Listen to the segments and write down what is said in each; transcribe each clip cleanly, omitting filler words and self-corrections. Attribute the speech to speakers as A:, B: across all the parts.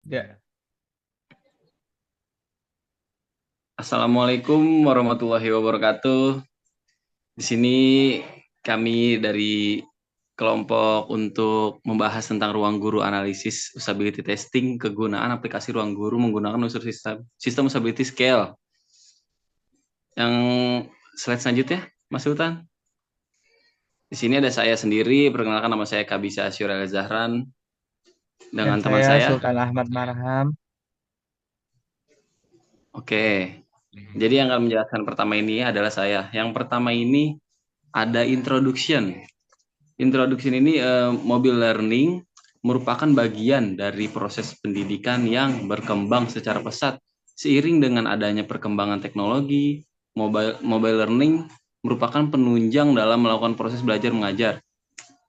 A: Ya,
B: Assalamualaikum warahmatullahi wabarakatuh. Di sini kami dari kelompok untuk membahas tentang ruang guru analisis usability testing kegunaan aplikasi ruang guru menggunakan unsur sistem usability scale. Yang slide selanjutnya, Mas Sultan. Di sini ada saya sendiri, perkenalkan nama saya Kabisa Asyurel Zahran
A: dan
B: dengan teman
A: saya
B: saya.
A: Sultan Ahmad Marham.
B: Oke, jadi yang akan menjelaskan pertama ini adalah saya. Yang pertama ini ada introduction. Introduction ini mobile learning merupakan bagian dari proses pendidikan yang berkembang secara pesat. Seiring dengan adanya perkembangan teknologi, mobile learning merupakan penunjang dalam melakukan proses belajar mengajar,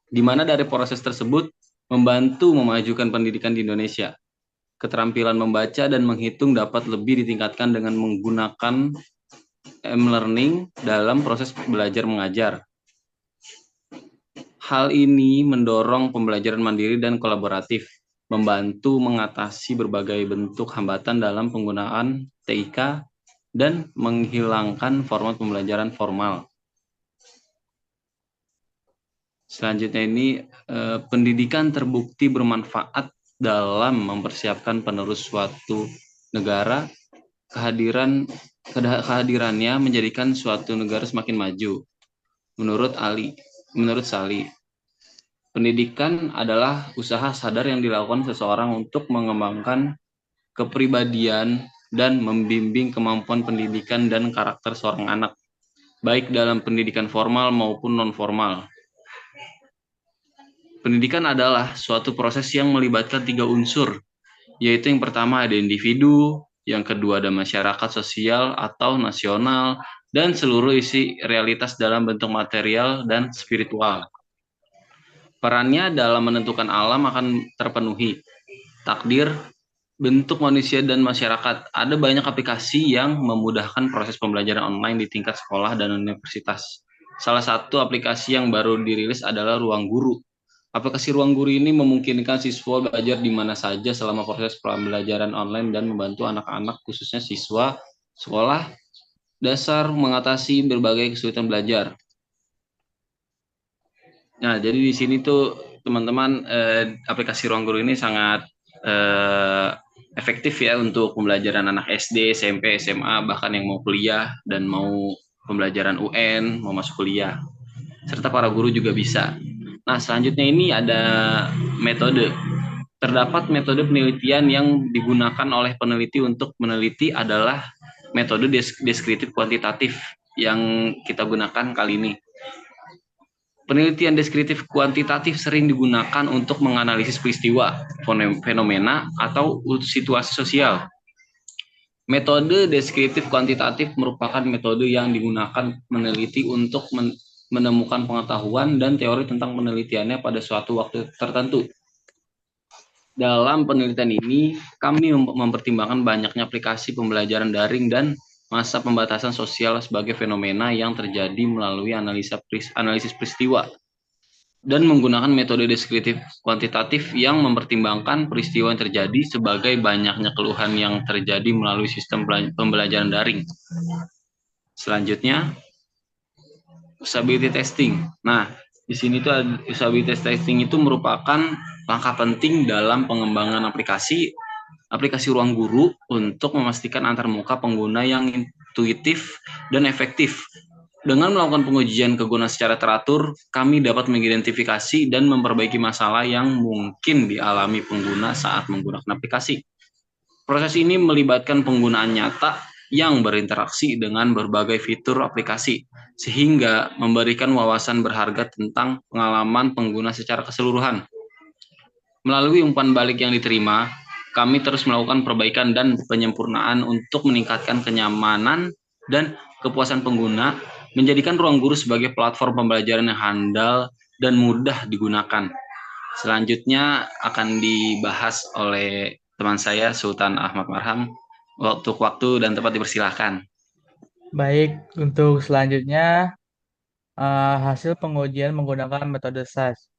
B: di mana dari proses tersebut membantu memajukan pendidikan di Indonesia. Keterampilan membaca dan menghitung dapat lebih ditingkatkan dengan menggunakan m-learning dalam proses belajar mengajar. Hal ini mendorong pembelajaran mandiri dan kolaboratif, membantu mengatasi berbagai bentuk hambatan dalam penggunaan TIK, dan menghilangkan format pembelajaran formal. Selanjutnya ini, pendidikan terbukti bermanfaat dalam mempersiapkan penerus suatu negara. Kehadirannya menjadikan suatu negara semakin maju. Menurut Sali, pendidikan adalah usaha sadar yang dilakukan seseorang untuk mengembangkan kepribadian dan membimbing kemampuan pendidikan dan karakter seorang anak, baik dalam pendidikan formal maupun non-formal. Pendidikan adalah suatu proses yang melibatkan tiga unsur, yaitu yang pertama ada individu, yang kedua ada masyarakat sosial atau nasional, dan seluruh isi realitas dalam bentuk material dan spiritual. Perannya dalam menentukan alam akan terpenuhi. Takdir, bentuk manusia dan masyarakat. Ada banyak aplikasi yang memudahkan proses pembelajaran online di tingkat sekolah dan universitas. Salah satu aplikasi yang baru dirilis adalah Ruang Guru. Aplikasi Ruang Guru ini memungkinkan siswa belajar di mana saja selama proses pembelajaran online dan membantu anak-anak, khususnya siswa sekolah dasar, mengatasi berbagai kesulitan belajar. Nah, jadi di sini tuh teman-teman, aplikasi Ruang Guru ini sangat eh, efektif ya untuk pembelajaran anak SD, SMP, SMA, bahkan yang mau kuliah dan mau pembelajaran UN, mau masuk kuliah. Serta para guru juga bisa. Nah, selanjutnya ini ada metode. Terdapat metode penelitian yang digunakan oleh peneliti untuk meneliti adalah metode deskriptif kuantitatif yang kita gunakan kali ini. Penelitian deskriptif kuantitatif sering digunakan untuk menganalisis peristiwa, fenomena, atau situasi sosial. Metode deskriptif kuantitatif merupakan metode yang digunakan meneliti untuk menemukan pengetahuan dan teori tentang penelitiannya pada suatu waktu tertentu. Dalam penelitian ini, kami mempertimbangkan banyaknya aplikasi pembelajaran daring dan masa pembatasan sosial sebagai fenomena yang terjadi melalui analisis peristiwa, dan menggunakan metode deskriptif kuantitatif yang mempertimbangkan peristiwa yang terjadi sebagai banyaknya keluhan yang terjadi melalui sistem pembelajaran daring. Selanjutnya, usability testing. Nah, di sini tuh usability testing itu merupakan langkah penting dalam pengembangan aplikasi Ruang Guru untuk memastikan antarmuka pengguna yang intuitif dan efektif. Dengan melakukan pengujian kegunaan secara teratur, kami dapat mengidentifikasi dan memperbaiki masalah yang mungkin dialami pengguna saat menggunakan aplikasi. Proses ini melibatkan penggunaan nyata yang berinteraksi dengan berbagai fitur aplikasi, sehingga memberikan wawasan berharga tentang pengalaman pengguna secara keseluruhan. Melalui umpan balik yang diterima, kami terus melakukan perbaikan dan penyempurnaan untuk meningkatkan kenyamanan dan kepuasan pengguna, menjadikan Ruang Guru sebagai platform pembelajaran yang handal dan mudah digunakan. Selanjutnya akan dibahas oleh teman saya Sultan Ahmad Marham. Waktu dan tempat dipersilahkan.
A: Baik, untuk selanjutnya hasil pengujian menggunakan metode SAS.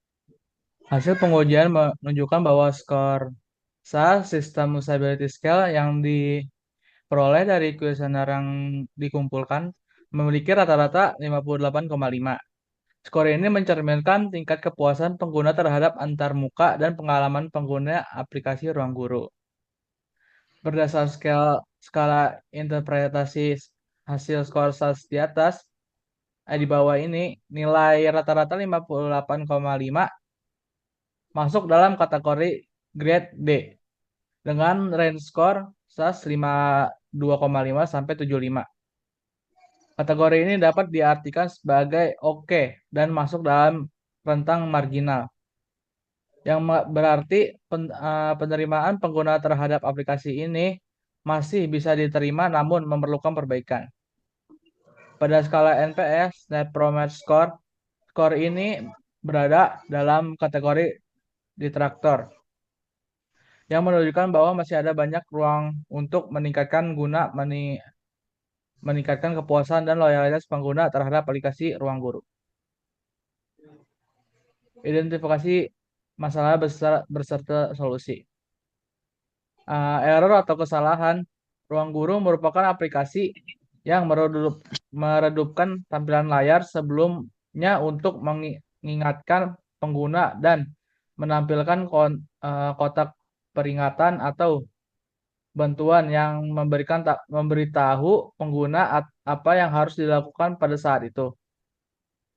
A: Hasil pengujian menunjukkan bahwa skor Sistem usability scale yang diperoleh dari kuesioner yang dikumpulkan memiliki rata-rata 58,5. Skor ini mencerminkan tingkat kepuasan pengguna terhadap antarmuka dan pengalaman pengguna aplikasi ruang guru. Berdasar skala interpretasi hasil skor SAS di atas, di bawah ini, nilai rata-rata 58,5 masuk dalam kategori grade D dengan range skor SAS 52,5 sampai 75. Kategori ini dapat diartikan sebagai oke dan masuk dalam rentang marginal, yang berarti penerimaan pengguna terhadap aplikasi ini masih bisa diterima namun memerlukan perbaikan. Pada skala NPS, Net Promoter Score, skor ini berada dalam kategori detraktor, yang menunjukkan bahwa masih ada banyak ruang untuk meningkatkan kepuasan dan loyalitas pengguna terhadap aplikasi ruang guru. Identifikasi masalah besar beserta solusi. Error atau kesalahan, ruang guru merupakan aplikasi yang meredupkan tampilan layar sebelumnya untuk mengingatkan pengguna dan menampilkan kotak peringatan atau bantuan yang memberitahu pengguna apa yang harus dilakukan pada saat itu.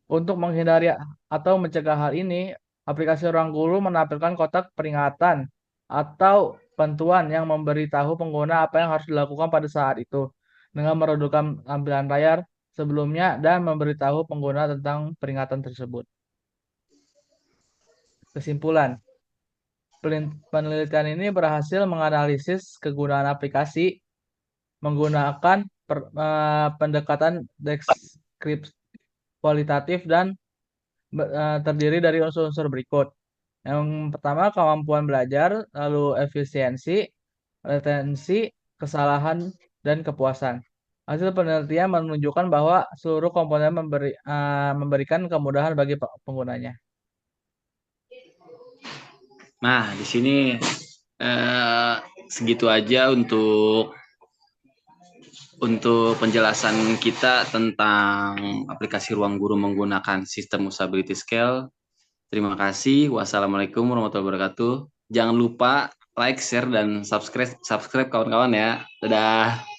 A: Untuk menghindari atau mencegah hal ini, aplikasi ruang guru menampilkan kotak peringatan atau bantuan yang memberitahu pengguna apa yang harus dilakukan pada saat itu dengan meredupkan tampilan layar sebelumnya dan memberitahu pengguna tentang peringatan tersebut. Kesimpulan, penelitian ini berhasil menganalisis kegunaan aplikasi menggunakan pendekatan deskripsi kualitatif dan terdiri dari unsur-unsur berikut. Yang pertama, kemampuan belajar, lalu efisiensi, retensi, kesalahan, dan kepuasan. Hasil penelitian menunjukkan bahwa seluruh komponen memberikan kemudahan bagi penggunanya.
B: Nah, di sini segitu aja untuk penjelasan kita tentang aplikasi Ruang Guru menggunakan sistem usability scale. Terima kasih. Wassalamualaikum warahmatullahi wabarakatuh. Jangan lupa like, share, dan subscribe kawan-kawan ya. Dadah.